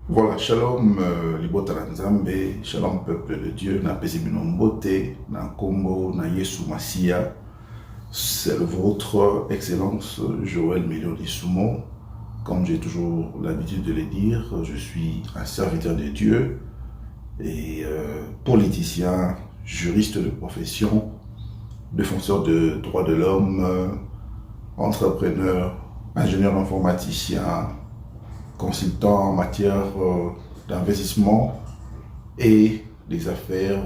Voilà, shalom, libota na nzambe, shalom peuple de Dieu, na pesi bino mbote, na kombo, na Yesu Masia. C'est le vôtre, Excellence Joël Million Sumo. Comme j'ai toujours l'habitude de le dire, je suis un serviteur de Dieu et politicien, juriste de profession, défenseur de droits de l'homme, entrepreneur, ingénieur informaticien, consultant en matière d'investissement et des affaires.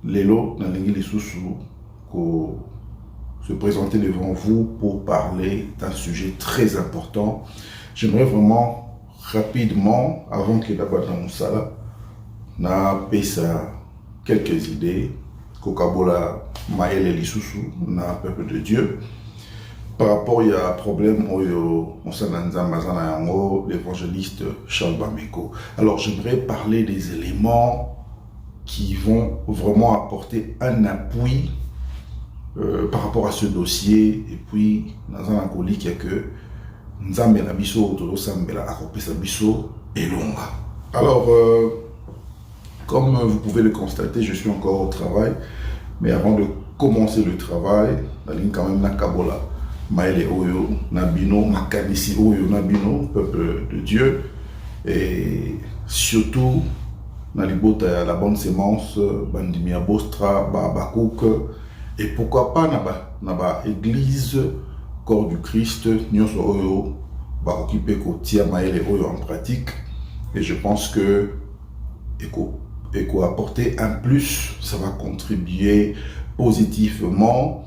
Lelo Nalingi Lissousou, pour se présenter devant vous pour parler d'un sujet très important. J'aimerais vraiment rapidement, avant que la bataille Moussala, na pesa quelques idées, Kokabola Maël Lissousou, na peuple de Dieu. Par rapport à un problème au l'évangéliste Charles Bameko. Alors j'aimerais parler des éléments qui vont vraiment apporter un appui par rapport à ce dossier. Et puis, dans un alcoolique, il y a que Nzambe na biso, Todo Sambela, Akopesa biso, et Longa. Alors, comme vous pouvez le constater, je suis encore au travail. Mais avant de commencer le travail, la ligne quand même na Kabola. Maële Oyo, Nabino, Makanisi Oyo, Nabino, peuple de Dieu, et surtout, Nalibota, la bonne sémence, Bandimia Bostra, Babakouk, et pourquoi pas Naba Église, Corps du Christ, Nyonso Oyo, Barokipe Kotia, Maële Oyo en pratique, et je pense que, et apporter un plus, ça va contribuer positivement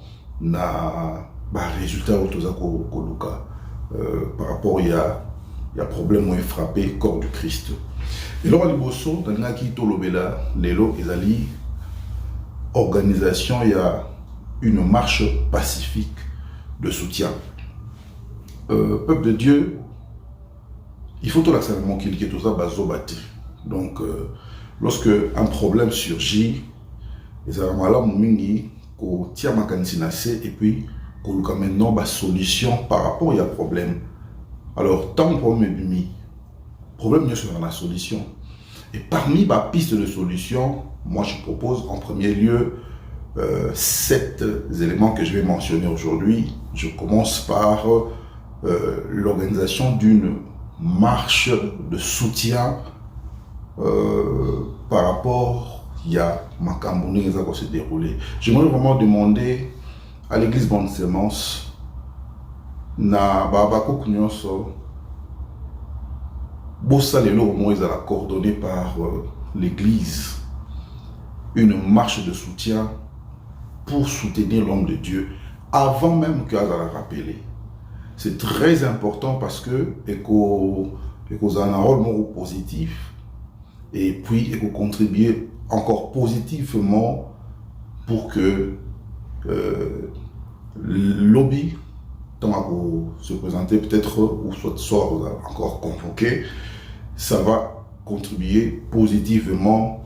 résultat par rapport il y a problème où est frappé corps du Christ. Et là, dans Lelo Ezali organisation, il y a une marche pacifique de soutien. Peuple de Dieu, il faut tout l'accélération qu'il y ait tout ça bazobati. Donc, lorsque un problème surgit, les Aramala Moumingi, ko tia makanisi na se, et puis koluka maintenant ba solution par rapport à problème. Alors tant problème bimi, problème n'y a la solution. Et parmi ma piste de solution, moi je propose en premier lieu 7 éléments que je vais mentionner aujourd'hui. Je commence par l'organisation d'une marche de soutien par rapport il y a Makambouné qui va se dérouler. J'aimerais vraiment demander à l'église Bonne Sémence, na Babako Kunyonso, Bossa Lelo au moins coordonné par l'église, une marche de soutien pour soutenir l'homme de Dieu, avant même qu'elle la rappelé. C'est très important parce que a un rôle positif et puis il faut contribuer encore positivement pour que lobby se présenter peut-être ou soit encore convoqué, ça va contribuer positivement.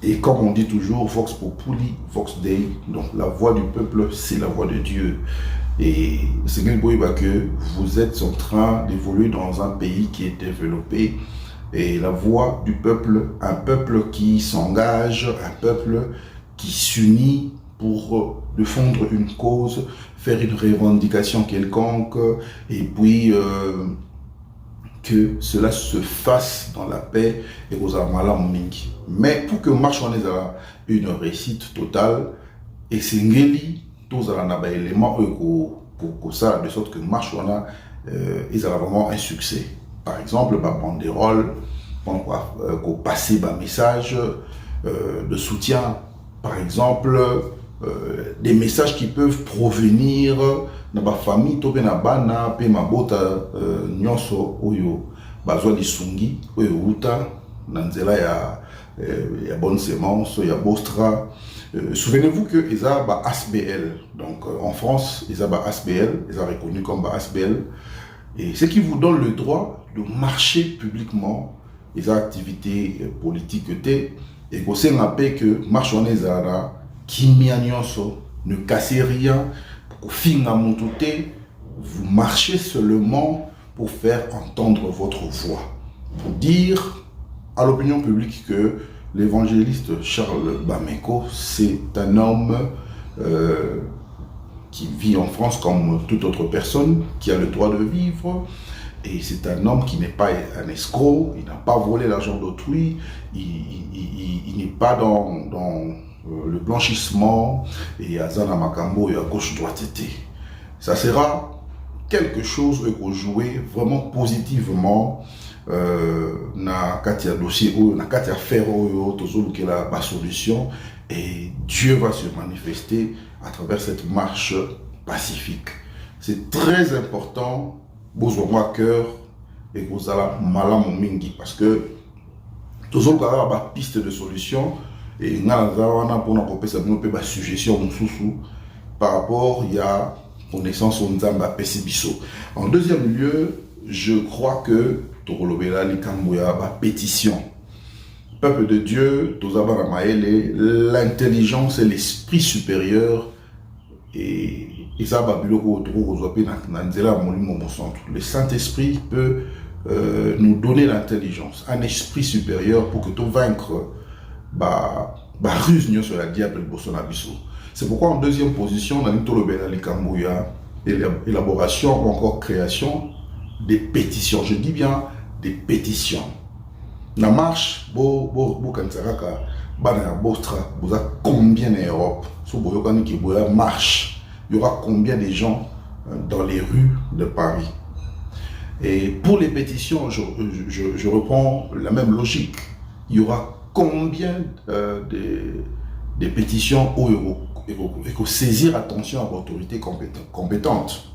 Et comme on dit toujours, Vox Populi, Vox Dei, donc la voix du peuple, c'est la voix de Dieu. Et c'est que vous êtes en train d'évoluer dans un pays qui est développé. Et la voix du peuple, un peuple qui s'engage, un peuple qui s'unit pour défendre une cause, faire une revendication quelconque, et puis que cela se fasse dans la paix et aux Amala Mouningi. Mais pour que marche on ait une réussite totale, et c'est Ngeli, tous les éléments pour ça, de sorte que marche on a, ils ont vraiment un succès. Par exemple, banderole, pour passer un message de soutien, par exemple, des messages qui peuvent provenir de la famille, de la bana, de la bota, nyonso, oyo, bazwa lisungi, oyo uta, nanzela ya bonne sémence, ya bostra. Souvenez-vous que ils ont ASBL, donc en France, ils ont ASBL, ils sont reconnus comme ASBL, et ce qui vous donne le droit de marcher publiquement, les activités politiques et que c'est un peu que marche en ezara, kimia nyonso, ne cassez rien, pour finir vous marchez seulement pour faire entendre votre voix. pour dire à l'opinion publique que l'évangéliste Charles Bameko, c'est un homme qui vit en France comme toute autre personne, qui a le droit de vivre, et c'est un homme qui n'est pas un escroc, il n'a pas volé l'argent d'autrui, il n'est pas dans le blanchissement, et Azana Makambo et à gauche-droite. Ça sera quelque chose qu'on jouer vraiment positivement na katia dossier ou na katia faire la solution, et Dieu va se manifester à travers cette marche pacifique. C'est très important, besoin à cœur et vous allez malam mingi, parce que tous autres ba piste de solution et ngala pour na kopesa bino pe ba suggestion mususu par rapport il y a connaissance au nzamba pesibiso. En deuxième lieu, je crois que Tokolobela Likamboya ba pétition. Peuple de Dieu, l'intelligence et l'esprit supérieur, et ça le Saint-Esprit peut nous donner l'intelligence, un esprit supérieur pour que tu vaincre ruse sur la diable. C'est pourquoi en deuxième position, on a élaboration ou encore création des pétitions. Je dis bien des pétitions. La marche, combien en Europe, marche, il y aura combien de gens dans les rues de Paris. Et pour les pétitions, je reprends la même logique. Il y aura combien de pétitions où il faut saisir attention à l'autorité compétente.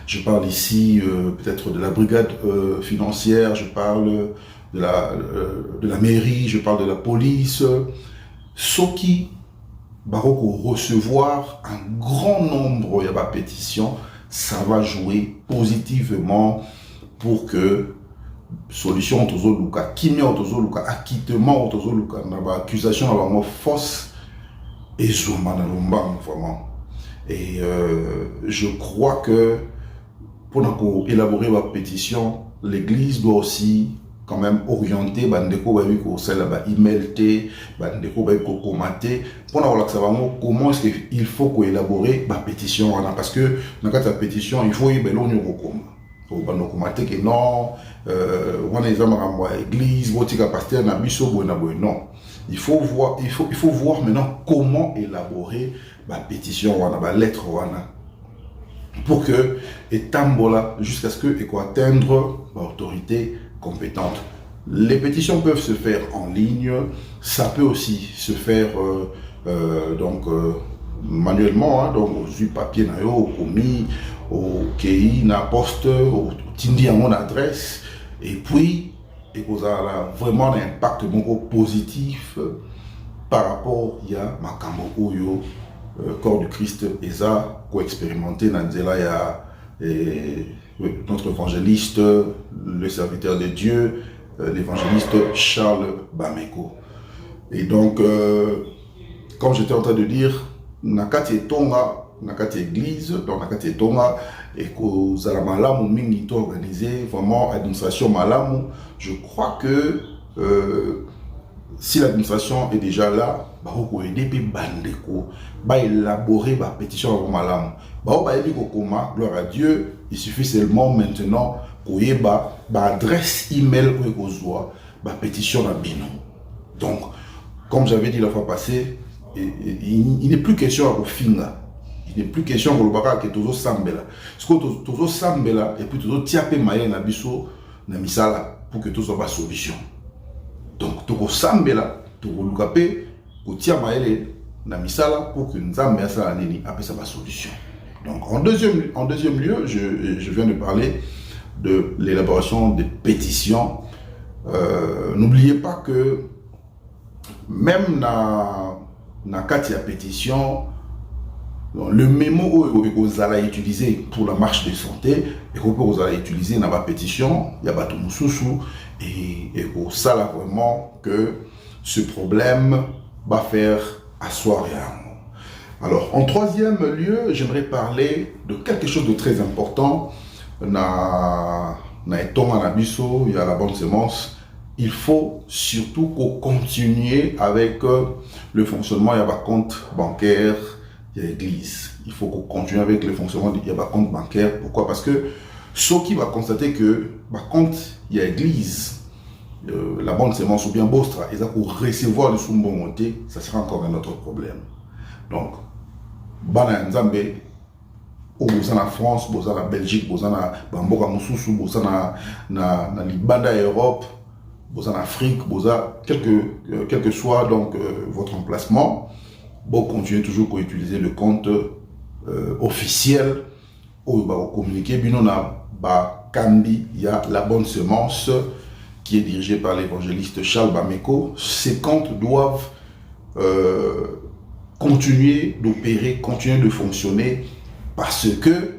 Je parle ici peut-être de la brigade financière, je parle de la mairie, je parle de la police. Ce qui va recevoir un grand nombre de pétitions, ça va jouer positivement pour que solution autozoluka, kimia autozoluka, acquittement autozoluka, accusation vraiment fausse et vraiment. Et je crois que pour élaborer ma pétition, l'Église doit aussi quand même orienter bandeko ba ko sala ba emailté bandeko ba ko commenter pour savoir comment est-ce qu'il faut qu'on élaborer ma pétition, parce que dans la pétition il faut y belon au bando commenter que non on est dans l'église votika pasteur na biso non, il faut voir maintenant comment élaborer ma pétition ma lettre pour que étambola jusqu'à ce que qu'on atteindre l'autorité compétente. Les pétitions peuvent se faire en ligne, ça peut aussi se faire manuellement, donc au papier au commis, au KI, na poste, au tindi à mon adresse, et puis et vous avez vraiment un impact beaucoup positif par rapport à Makambo Oyo, corps du Christ, et ça, co-expérimenté dans notre évangéliste, le serviteur de Dieu, l'évangéliste Charles Bameko. Et donc, comme j'étais en train de dire, Nakati Tonga, Nakati Église, donc Nakati Tonga, et que Zalamalamu Mingito organisé, vraiment administration Malamu, je crois que si l'administration est déjà là, bah on peut aider bandeko, bah élaborer ma pétition à Malamu, bah on va aider Kokoma, gloire à Dieu. Il suffit seulement maintenant qu'on ait bah adresse email ou bah pétition à Bino. Donc, comme j'avais dit la fois passée, il n'est plus question à finga. Il n'est plus question de le que tous sambela. Ce que tous sambela et puis tous tiapé maïe na biso na misala pour que tout soit pas solution. Donc tous sambela, tous lukapé, pour tia maïe na misala pour que nous amène ça nini après ça pas solution. Donc en deuxième lieu, je viens de parler de l'élaboration des pétitions. N'oubliez pas que même na katia pétition, le mémo que vous allez utiliser pour la marche de santé et que vous allez utiliser dans la pétition, il y a bateau moussoussou et pour ça là vraiment que ce problème va faire asseoir. Alors en troisième lieu, j'aimerais parler de quelque chose de très important dans na etonga na biso, il y a la bonne semence. Il faut surtout qu'on continue avec le fonctionnement, il y a des comptes bancaires, il y a l'église. Il faut qu'on continue avec le fonctionnement, il y a des comptes bancaires. Pourquoi? Parce que ceux qui vont constater que, par contre, il y a l'église, la bonne semence ou bien Bostra, et ça pour recevoir le soumbo monté, ça sera encore un autre problème. Donc, Bana Nzambe, au Bozana France, Bozana Belgique, Bozana Bamboka Moussoussou, Bozana na Libanda Europe, Bozana Afrique, Boza, quel que soit donc votre emplacement, bon, continuez toujours à utiliser le compte officiel où va communiquer. Binona ba Kambi, il y a la bonne semence qui est dirigée par l'évangéliste Charles Bameko. Ces comptes doivent continuer d'opérer, continuer de fonctionner parce que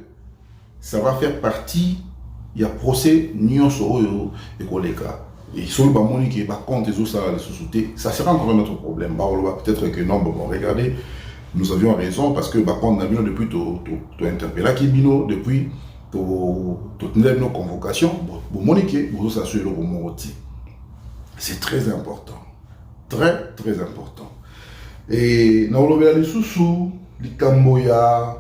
ça va faire partie, il y a procès Nyonso et Koleka. Et sur le bamoni qui est par contre les sociétés, ça sera encore un autre problème. Peut-être que non, bon, regardez, nous avions raison parce que par contre, depuis tu interpellé qui bino, depuis nos convocations, c'est très important. Très, très important. Et nous avons vu les sous les Kamboya,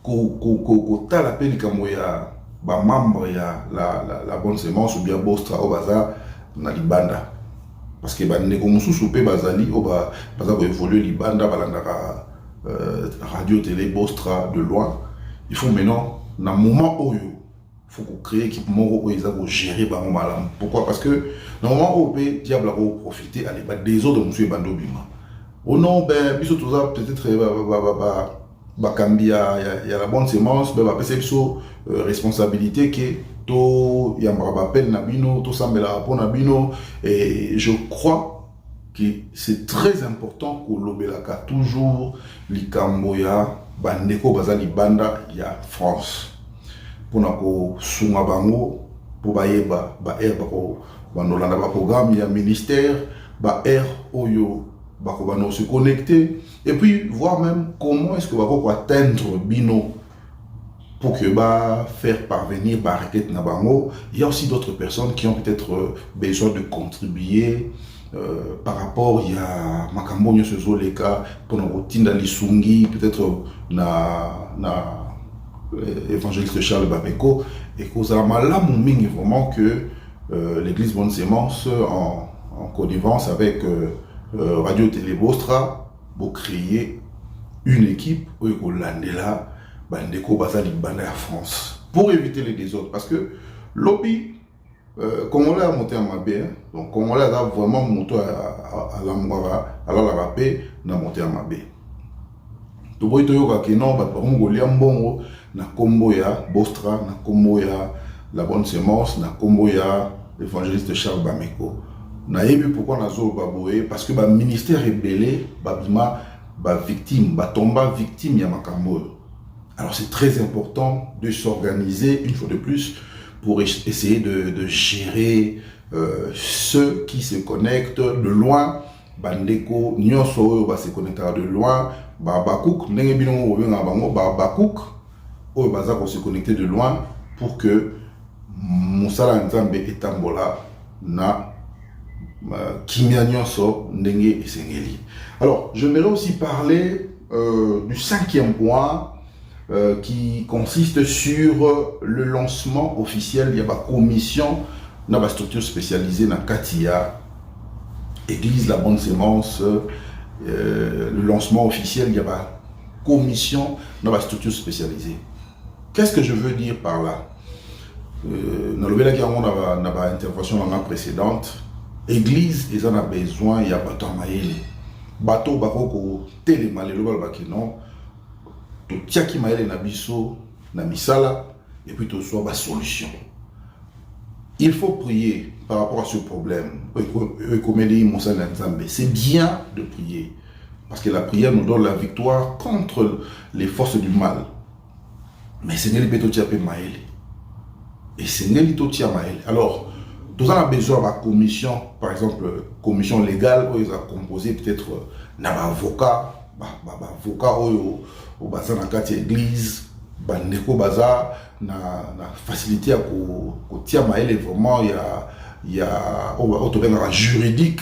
la paix, les Kamboya, membre la bonne semence ou bien Bostra au bazar na libanda. Parce que les Kamboya pe bazali au bazar évoluer libanda balandaka radio télé Bostra de loin. Il faut maintenant dans le moment où il faut créer équipement où ils vont gérer bah malam. Pourquoi? Parce que dans le moment où le diable va profiter allez bah des autres de monsieur Bando Bima. Au nom ben biso tout ça peut-être Bakambia il y a la bonne semence ben c'est responsabilité que to yambra appel nabino to sambela pour nabino et je crois que c'est très important que l'obelaka toujours likamboya bandeko bazali banda ya France pour nako sunga bango pour bayeba ba air bako bandolanda ba programme ya ministère ba air oyo bako bano se connecter et puis voir même comment est-ce que bako atteindre bino pour que bah faire parvenir ba requête na bango. Il y a aussi d'autres personnes qui ont peut-être besoin de contribuer par rapport il y a makambo nyo sezo leka pour na rotinda lisungi peut-être na évangéliste Charles Bameko et cause à malamu mingi vraiment que l'église Bonne Semence en connivence avec Radio Télé Bostra pour créer une équipe où il landela bandeko bazali banda à France pour éviter les désordres parce que lobby Congolais a monté à Mabé, donc Congolais a vraiment monté à la rapé, n'a monté à Mabé. Tout le monde qui non, Mongolia mbongo, na kombo ya Bostra, na kombo ya la bonne semence, na kombo ya l'évangéliste Charles Bameko. Na yebi pourquoi na zo baboé parce que ba ministère rebellé, babima, ba victime, ba tomba victime ya makambo. Alors c'est très important de s'organiser une fois de plus pour essayer de gérer ceux qui se connectent de loin. Bandeko, nyonso va se connecter de loin. Bakouk, ndenge bino obenga bango, bakouk, o baza ko se connecter de loin pour que Moussala Nzambe etambola na kimia nyonso ndenge esengeli. Alors, j'aimerais aussi parler du 5e point. Qui consiste sur le lancement officiel. Il y a une commission, une structure spécialisée dans Katia, Église La Bonne Semence. Le lancement officiel, il y a une commission, une structure spécialisée. Qu'est-ce que je veux dire par là? Dans le intervention précédente, Église, ils en ont besoin, il y a bateau maïli. Bateau, bako, télémalé, le balbaki, non. Tiaki maele na biso na misala et puis tout soit ba solution. Il faut prier par rapport à ce problème. C'est bien de prier parce que la prière nous donne la victoire contre les forces du mal. Mais c'est n'est pas tout maele et c'est n'est tout maele. Alors nous avons besoin de la commission, par exemple commission légale où ils ont composé peut-être un avocat. Avocat au bazan na kati église bandeko baza na facilité à kotia maele vraiment il y a autobengaka juridique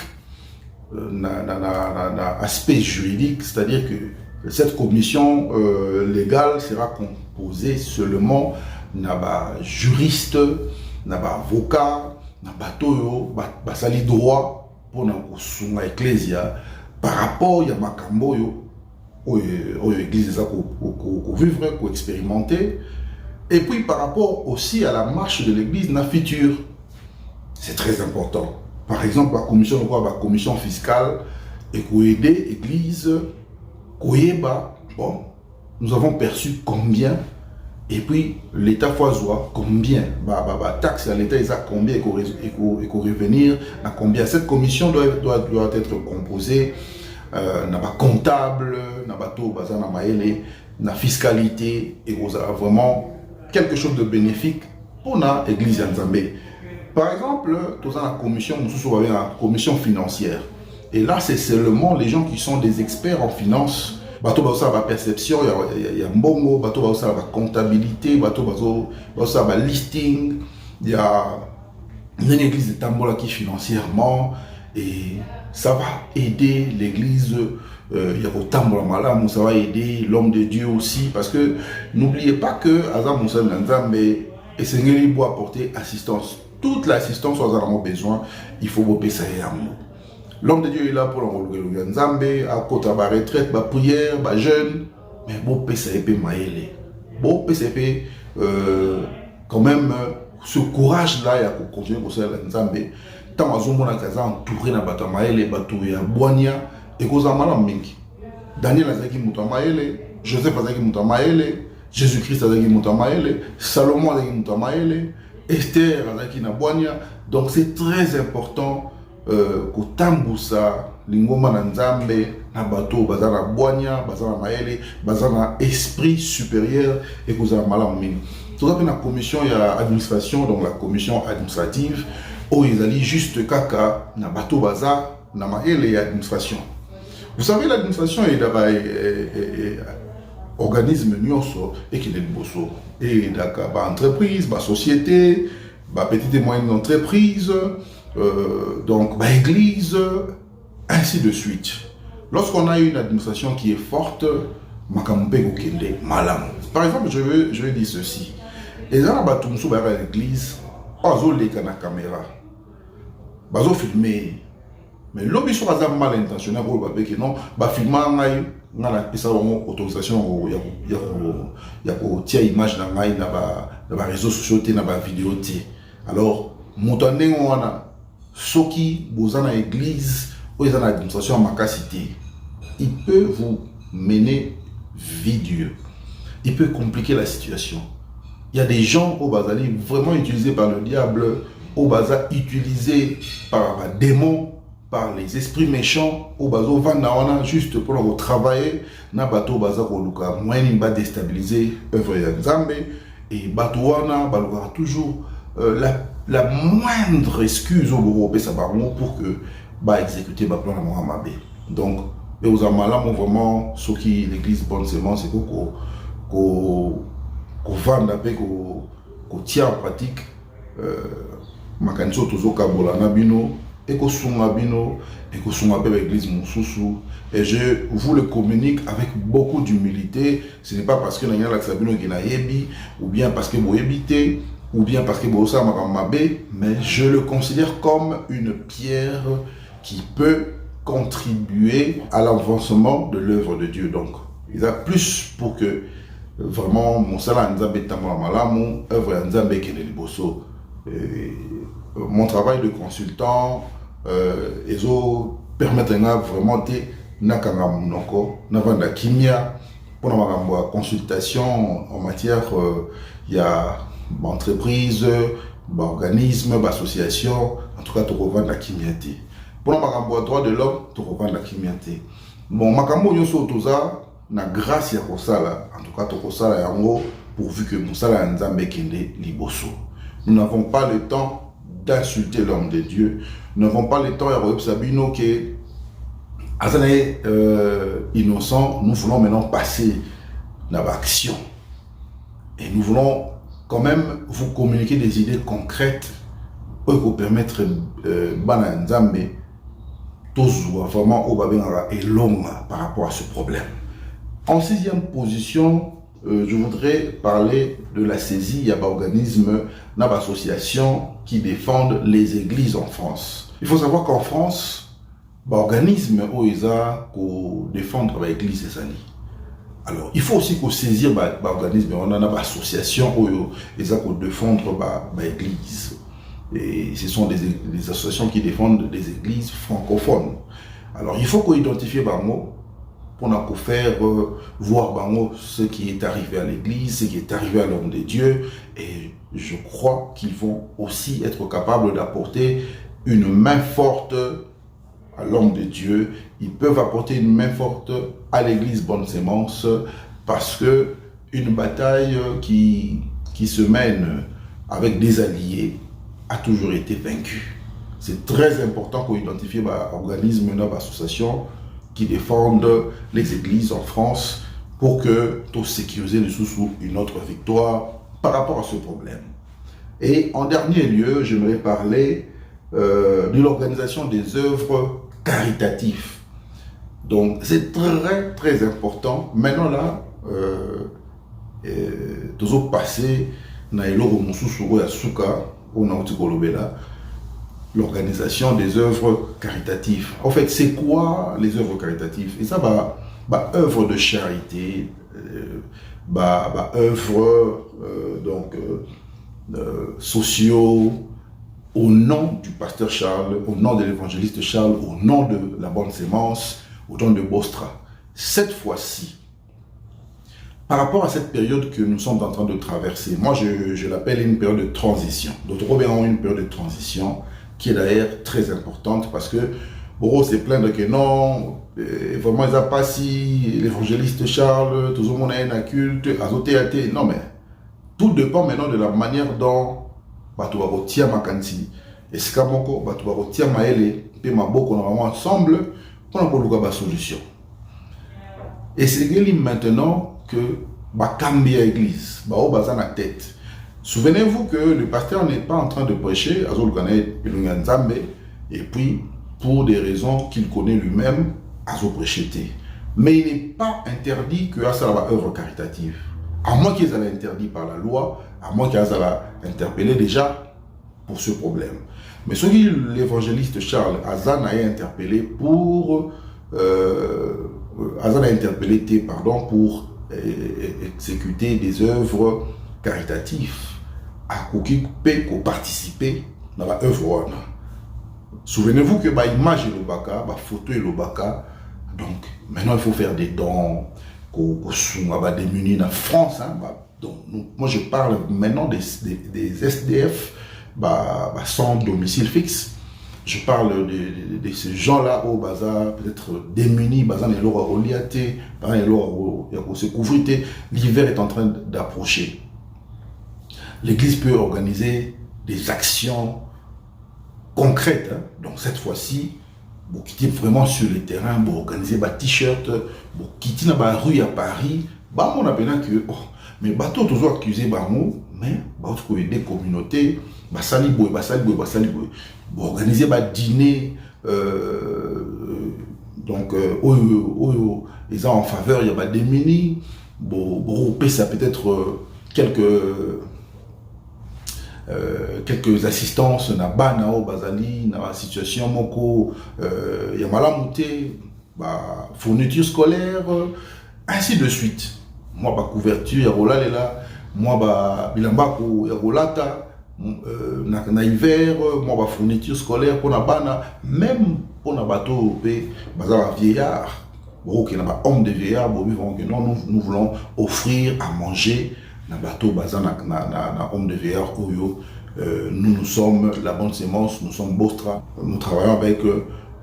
na aspect juridique, c'est-à-dire que cette commission légale sera composée seulement na ba juriste, na ba avocat, na batoyo basali droit pour na kosunga ecclesia par rapport ya makambo yo église ça ko vivre, ko expérimenter, et puis par rapport aussi à la marche de l'église na futur. C'est très important. Par exemple, la commission fiscale et pour aider l'église, bon, nous avons perçu combien, et puis l'État foisois combien, taxe à l'État, ils a combien et qu'on revenir à combien. Cette commission doit être composée n'a pas comptable, n'a pas tout, n'a fiscalité, et vous avez vraiment quelque chose de bénéfique pour l'église Nzambé. Par exemple, nous avons la commission financière. Et là, c'est seulement les gens qui sont des experts en finance. Bateau ba la perception, il y a mbongo, bateau ba la comptabilité, bateau ba la listing, il y a une église de Tambola qui financièrement, et ça va aider l'église. Il y a Tambola Malam, ça va aider l'homme de Dieu aussi, parce que n'oubliez pas que Azam Moussa Nzambe et Seigneur doit apporter assistance. Toute l'assistance dont nous avons besoin, il faut que ça ait amour. L'homme de Dieu est là pour le Nzambe, à côté de la retraite, la prière, la jeûne, mais bon, ça ait maïle. Bon, ça ait quand même ce courage-là, il y a pour continuer pour ça le Nzambe. Tant que nous avons entouré na bata maïle, batu ya boania, et que nous avons mingi. Daniel azaki muta maïle, Joseph azaki muta maïle, Jésus-Christ azaki muta maïle, Salomon azaki muta maïle. Esther, donc c'est très important que Tambusa, Lingoma Nzambe, Nabato, Bazana Boania, Bazana Maele, Bazana esprit supérieur et que vous avez mal en mine. Tout ça, la commission, il y a administration, donc la commission administrative, où ils allaient juste Kaka, Nabato, Baza, Namaele et administration. Vous savez, l'administration est d'abord organisme nyonso et qui est bosso et d'accord entreprise société petite et moyenne entreprise donc église ainsi de suite. Lorsqu'on a une administration qui est forte, par exemple, je vais dire ceci. Et là batumsu ba l'église azo leka na caméra bazo filmer, mais l'objet soit mal intentionné pour le que non filmer on a autorisation il y a tirer image dans les réseaux sociaux dans les vidéos. Alors montande on a soki bozana église ou ils ont administration à Makasité, il peut vous mener vide, il peut compliquer la situation. Il y a des gens au Bazali vraiment utilisés par le diable, au Baza utilisés par les démons, par les esprits méchants, au Bazo Vandawana, juste pour travailler, na bateau Baza Koluka, moyen va déstabiliser l'œuvre de Nzambe, et Batouana, Balouka toujours la moindre excuse au Bobo pour que bah exécuter ma plan à Mohamed. Donc, et aux Amalam, vraiment, ce qui l'église bonne semence, c'est qu'on vende avec, qu'on tient en pratique, Makanso Tozo Kabola Nabino, et qu'on songa bino, et qu'on songa avec l'église Moussoussou. Et je vous le communique avec beaucoup d'humilité. Ce n'est pas parce que nous avons la qui n'a yebi, ou bien parce que vous habitez, ou bien parce que vous avez mais je le considère comme une pierre qui peut contribuer à l'avancement de l'œuvre de Dieu. Donc, il y a plus pour que vraiment mon salaire Nzambe Tamala mon œuvre Nzambe Keneliboso. Mon travail de consultant, permettre vraiment de nakanga munoko, navanda kimia, pour la consultation en matière, il y a entreprise, organisme, association, en tout cas, tu revends la kimiati. Pour le droit de l'homme, tu revends la kimiati. Bon, makambo yoso toza, na grâce ya kosala, en tout cas, tu kosala yango, pourvu que moussala nzambe kende liboso. Nous n'avons pas le temps d'insulter l'homme de Dieu. Nous n'avons pas le temps de Sabino qui est innocent. Nous voulons maintenant passer dans l'action. Et nous voulons quand même vous communiquer des idées concrètes pour vous permettre bana nzambe tozwa vraiment au babengara et longa par rapport à ce problème. En sixième position, je voudrais parler de la saisie y a organisme d'associations qui défendent les églises en France. Il faut savoir qu'en France, l'organisme OESA pour défendre l'église des années. Alors, il faut aussi qu'on saisir l'organisme, on a une association OESA pour défendre l'église. Et ce sont des associations qui défendent des églises francophones. Alors, il faut qu'on identifie par mot pour faire voir ce qui est arrivé à l'église, ce qui est arrivé à l'homme de Dieu. Et je crois qu'ils vont aussi être capables d'apporter une main forte à l'homme de Dieu. Ils peuvent apporter une main forte à l'église Bonne Sémence parce que une bataille qui se mène avec des alliés a toujours été vaincue. C'est très important qu'on identifie l'organisme, une association qui défendent les églises en France pour que tout sécuriser le sous une autre victoire par rapport à ce problème. Et en dernier lieu, j'aimerais parler de l'organisation des œuvres caritatives. Donc c'est très très important. Maintenant là, toujours passé na eloro mususu ya suka on a l'organisation des œuvres caritatives. En fait, c'est quoi les œuvres caritatives? Et ça va œuvre de charité, œuvre sociaux au nom du pasteur Charles, au nom de l'évangéliste Charles, au nom de la Bonne Sémence, au nom de Bostra. Cette fois-ci, par rapport à cette période que nous sommes en train de traverser, moi je l'appelle une période de transition. D'autres ont une période de transition qui est d'ailleurs très importante parce que Boro s'est plaindre que non, vraiment ils n'ont pas si l'évangéliste Charles, tout le monde a un culte, azoté, non mais tout dépend maintenant de la manière dont Bato Barotia Makanti et Skamoko, Bato Barotia Maele, et Maboko, on va ensemble pour avoir une solution. Et c'est maintenant que Bakambia Église, Bao Bazan à tête. Souvenez-vous que le pasteur n'est pas en train de prêcher à Zolgane Pelunganzambe et puis pour des raisons qu'il connaît lui-même à prêcher. Mais il n'est pas interdit que ça va œuvre caritative. À moins qu'ils aient interdit par la loi, à moins qu'ils aient interpellé déjà pour ce problème. Mais ce que l'évangéliste Charles Azan a interpellé pour pour exécuter des œuvres caritatives à participer dans l'œuvre. Souvenez-vous que l'image est l'obaka, la photo est l'obaka. Donc maintenant il faut faire des dons des munis en France. Donc, moi je parle maintenant des SDF sans domicile fixe. Je parle de ces gens-là au bazar, peut-être démunis, bazar et l'or au liaté, bazar et l'or au se couvrir. L'hiver est en train d'approcher. L'église peut organiser des actions concrètes. Donc cette fois-ci, vous quittez vraiment sur le terrain, vous organisez des t-shirts, vous quittez dans la rue à Paris, on a bien que, mais bateau toujours accusé, mais vous avez des communautés, vous organisez des dîners, donc, ils ont en faveur, il y a des démunis, ça peut-être quelques assistances na banao bazali na situation moko ya malamouté fourniture scolaire ainsi de suite. Moi couverture ya rola moi bilamba ko ya rolata na hiver, moi fourniture scolaire pour na bana, même pour na bateau pe bazala vieillard qui na homme de vieillard non, nous voulons offrir à manger na bateau bazan na homme de vieillard oyo. Nous sommes la Bonne Sémence, nous sommes Bostra, nous travaillons avec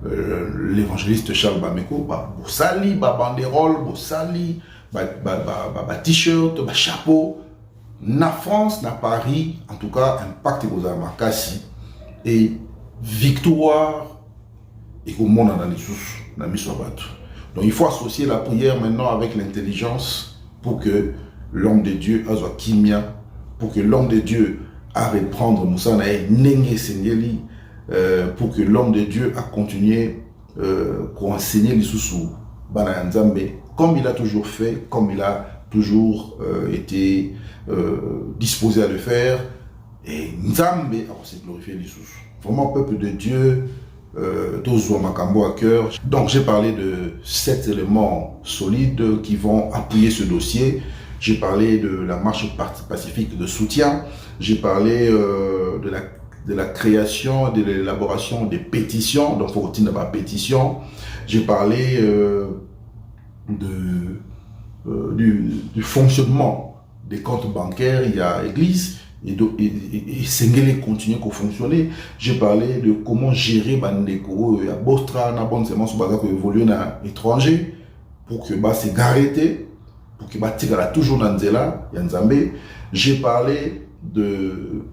l'évangéliste Charles Bameko, Bosali, banderole, Bosali, t-shirt, chapeau. Na France, na Paris, en tout cas, impact aux Amakasi et victoire et au monde dans les sous, dans les. Donc il faut associer la prière maintenant avec l'intelligence pour que l'homme de Dieu azwa kimia, pour que l'homme de Dieu a reprendre Moussa Nae Nenge Sengeli, pour que l'homme de Dieu a continué pour enseigner les sous Bana Nzambe, comme il a toujours fait, comme il a toujours été disposé à le faire. Et Nzambe a aussi glorifié les sous. Vraiment, peuple de Dieu, Tozo Makambo à cœur. Donc, j'ai parlé de 7 éléments solides qui vont appuyer ce dossier. J'ai parlé de la marche pacifique de soutien. J'ai parlé de la création, de l'élaboration des pétitions. Donc, il faut retenir ma pétition. J'ai parlé du fonctionnement des comptes bancaires. Il y a Église. Et Sengele continue à fonctionner. J'ai parlé de comment gérer Bandeko et à Bostra, na bonne semence qui évolue dans l'étranger pour que c'est garrêté, pour que Tigala toujours dans Nzela, Yanzambe. J'ai parlé de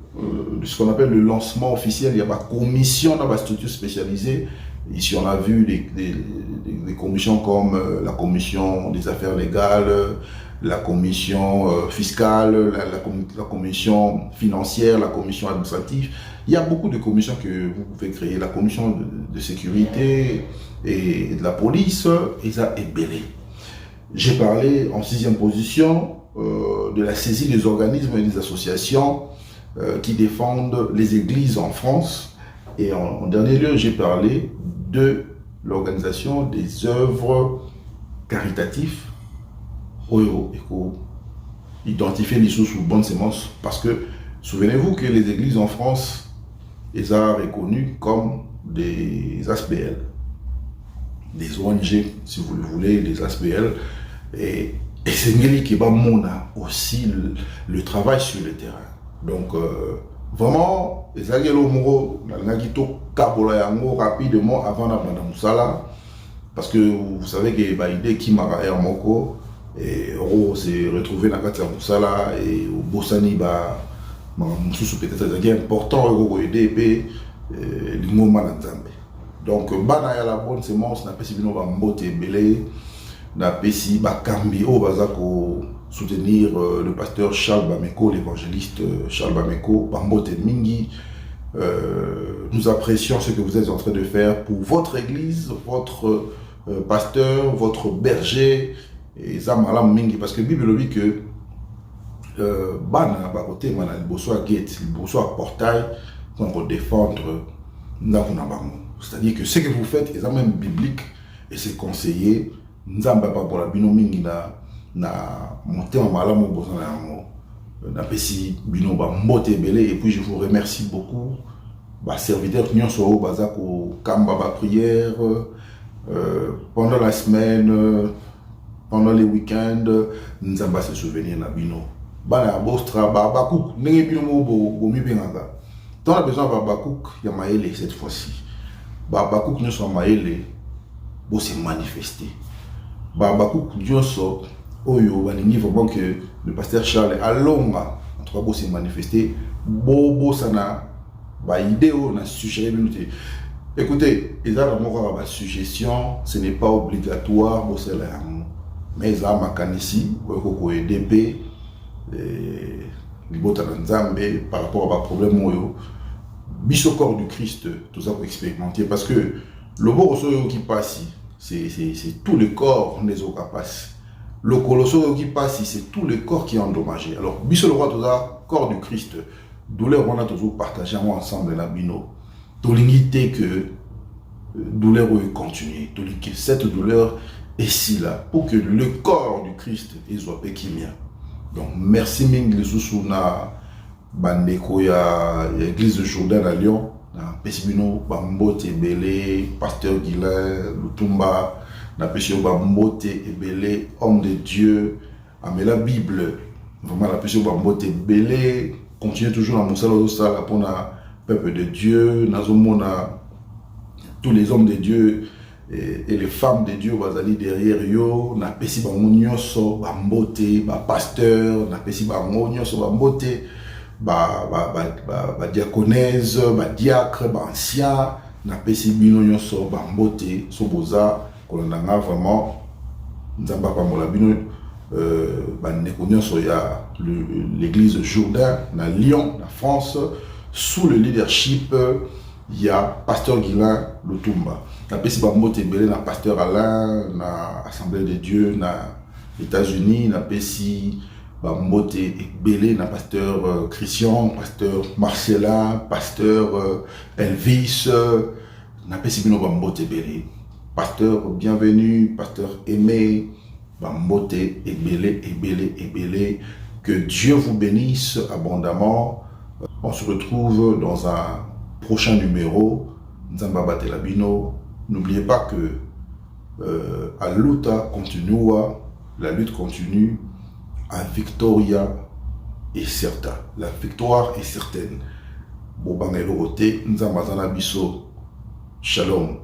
ce qu'on appelle le lancement officiel. Il y a une commission dans la structure spécialisée. Ici, on a vu des commissions comme la commission des affaires légales, la commission fiscale, la commission financière, la commission administrative. Il y a beaucoup de commissions que vous pouvez créer. La commission de sécurité et de la police, et ça est belé. J'ai parlé en 6e position de la saisie des organismes et des associations qui défendent les églises en France. Et en dernier lieu, j'ai parlé de l'organisation des œuvres caritatives identifier les sous bonne sémence, parce que souvenez-vous que les églises en France les ont reconnues comme des ASBL, des ONG si vous le voulez, des ASBL, et c'est Ngeli qui va aussi le travail sur le terrain. Donc vraiment les agelo moro nangito kabola yango rapidement avant la Madame Moussala, parce que vous savez que l'idée qui m'a moko et on s'est retrouvé dans la Moussala et au Bossani peut-être c'est important pour aider les moments d'Anzambe. Donc bana ya la bonne semence na pesi bino ba mbote belé na pesi ba kambi o bazako soutenir le pasteur Charles Bameko, l'évangéliste Charles Bameko, Bambote Mingi. Nous apprécions ce que vous êtes en train de faire pour votre église, votre pasteur, votre berger, et Zamalam Mingi, parce que la Bible dit que Bana, Bakote, Mana, le bosso à gate, le bosso à portail, pour défendre Nakunabamo. C'est-à-dire que ce que vous faites est même biblique et c'est conseillé. Nzamba pour la bino mingi na monter en malamu na pesi bino ba mbote belé. Et puis je vous remercie beaucoup. Ba serviteur qui sont bazako kamba ba prière pendant la semaine, pendant les week-ends, nzamba se souvenir na bino. Ba na bostra ba bakouk nenge bino mo bo mi benga. Dans la besoin ba bakouk ya maele cette fois-ci. Ba bakouk ne sont maele bo se manifester. Ba bakouk dioso oyo balingi vraiment que le pasteur Charles alonga en tout cas bo se manifester bo sana ba idéo na sujet minute. Écoutez, ils ont vraiment ma suggestion, ce n'est pas obligatoire bo c'est là. Mais ils ont ma canisi ko EDP libota nzambe par rapport à problème moyo biso corps du Christ tout ça pour expérimenter, parce que le beau qui passe c'est tout le corps des autres passe. Le colosso qui passe c'est tout le corps qui est endommagé. Alors biso le roi tout ça corps du Christ douleur on a toujours partagé ensemble la bino tolingité que douleur continue que cette douleur est si là pour que le corps du Christ soit pékimia. Donc merci ming les sous-na bandeko ya église de Jourdain à Lyon na pesibino bambote ebele pasteur Guilain Lutumba na pesio bambote ebele homme de Dieu mais la Bible vraiment la pesio bambote ebele continue toujours à mosala sala pour na peuple de Dieu nazomona tous les hommes de Dieu et les femmes de Dieu bazali derrière yo na pesi bango nyonso bambote ba pasteur na pesi bango nyonso bambote ba diaconèse ba diacre ba ancien na pesi bino nyonso bambote soboza kolanda vraiment nzamba pamola bino il y a l'église Jourdain à Lyon, en France, sous le leadership, il y a Pasteur Guilain Lutumba. Il y a Pasteur Alain, dans l'Assemblée de Dieu, dans les États-Unis, il y a Pasteur Christian, Pasteur Marcella, Pasteur Elvis, Pasteur Bienvenu, Pasteur Aimé, Ebele. Que Dieu vous bénisse abondamment. On se retrouve dans un prochain numéro. Nzamba Telabino. N'oubliez pas que la lutte continue. La victoria est certaine. La victoire est certaine. Bobangelo Roté, Nzamba Zanabiso. Shalom.